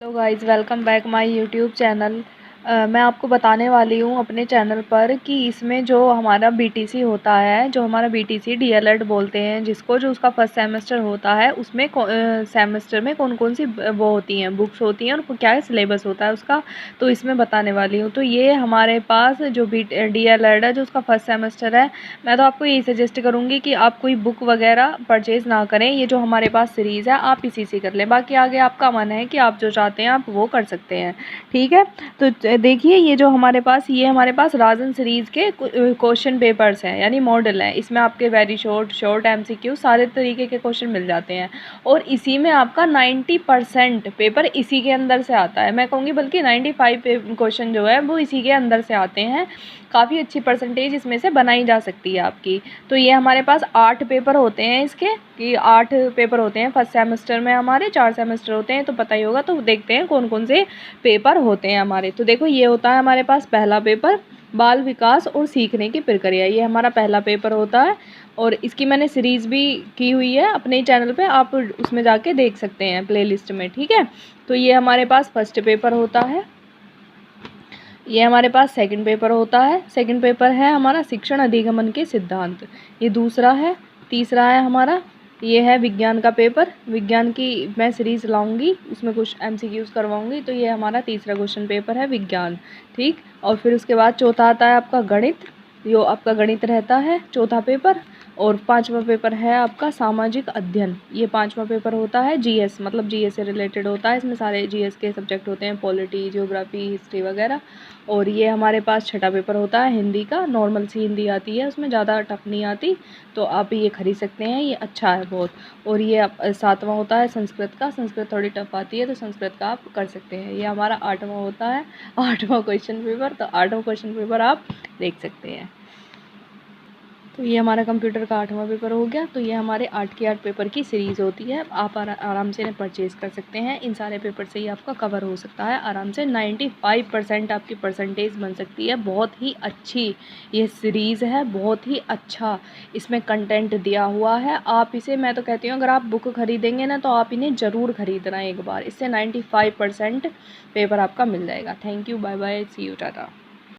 Hello guys, welcome back my YouTube channel. मैं आपको बताने वाली हूँ अपने चैनल पर कि इसमें जो हमारा बीटीसी होता है, जो हमारा बीटीसी डीएलएड बोलते हैं जिसको, जो उसका फर्स्ट सेमेस्टर होता है, उसमें सेमेस्टर में कौन कौन सी वो होती हैं, बुक्स होती हैं और क्या सिलेबस होता है उसका, तो इसमें बताने वाली हूँ। तो ये हमारे पास जो डीएलएड है, जो उसका फर्स्ट सेमेस्टर है, मैं तो आपको यही सजेस्ट करूँगी कि आप कोई बुक वगैरह परचेज़ ना करें। ये जो हमारे पास सीरीज़ है आप इसी से कर लें, बाकी आगे आपका मन है कि आप जो चाहते हैं आप वो कर सकते हैं। ठीक है, तो देखिए ये जो हमारे पास राजन सीरीज़ के क्वेश्चन पेपर्स हैं, यानी मॉडल हैं। इसमें आपके वेरी शॉर्ट एमसीक्यू सारे तरीके के क्वेश्चन मिल जाते हैं और इसी में आपका 90% पेपर इसी के अंदर से आता है। मैं कहूँगी बल्कि 95 क्वेश्चन जो है वो इसी के अंदर से आते हैं। काफ़ी अच्छी परसेंटेज इसमें से बनाई जा सकती है आपकी। तो ये हमारे पास 8 पेपर होते हैं इसके, कि 8 पेपर होते हैं फर्स्ट सेमेस्टर में। हमारे 4 सेमेस्टर होते हैं तो पता ही होगा। तो देखते हैं कौन कौन से पेपर होते हैं हमारे। तो देखो ये होता है हमारे पास पहला पेपर, बाल विकास और सीखने की प्रक्रिया। ये हमारा पहला पेपर होता है और इसकी मैंने सीरीज़ भी की हुई है अपने चैनल पे, आप उसमें जाके देख सकते हैं प्लेलिस्ट में। ठीक है, तो ये हमारे पास फर्स्ट पेपर होता है। ये हमारे पास सेकंड पेपर होता है। सेकंड पेपर है हमारा शिक्षण अधिगमन के सिद्धांत, ये दूसरा है। तीसरा है हमारा, ये है विज्ञान का पेपर। विज्ञान की मैं सीरीज़ लाऊंगी, उसमें कुछ एमसीक्यूज़ करवाऊंगी। तो ये हमारा तीसरा क्वेश्चन पेपर है विज्ञान। ठीक, और फिर उसके बाद चौथा आता है आपका गणित, जो आपका गणित रहता है चौथा पेपर। और पांचवा पेपर है आपका सामाजिक अध्ययन, ये पांचवा पेपर होता है। जीएस मतलब जीएस से रिलेटेड होता है, इसमें सारे जीएस के सब्जेक्ट होते हैं, पॉलिटी, ज्योग्राफी, हिस्ट्री वगैरह। और ये हमारे पास छठा पेपर होता है हिंदी का। नॉर्मल सी हिंदी आती है, उसमें ज़्यादा टफ नहीं आती, तो आप ये खरीद सकते हैं, ये अच्छा है बहुत। और ये सातवां होता है संस्कृत का। संस्कृत थोड़ी टफ आती है तो संस्कृत का आप कर सकते हैं। ये हमारा आठवां होता है, आठवां क्वेश्चन पेपर। तो आठवां क्वेश्चन पेपर आप देख सकते हैं। तो ये हमारा कंप्यूटर का आठवां पेपर हो गया। तो ये हमारे 8 के 8 पेपर की सीरीज़ होती है। आप आराम से इन्हें परचेज़ कर सकते हैं। इन सारे पेपर से ही आपका कवर हो सकता है आराम से। 95% आपकी परसेंटेज बन सकती है। बहुत ही अच्छी ये सीरीज़ है, बहुत ही अच्छा इसमें कंटेंट दिया हुआ है। आप इसे, मैं तो कहती हूँ, अगर आप बुक खरीदेंगे ना तो आप इन्हें ज़रूर खरीदना एक बार। इससे 95% पेपर आपका मिल जाएगा। Thank you, bye bye, see you, Tata.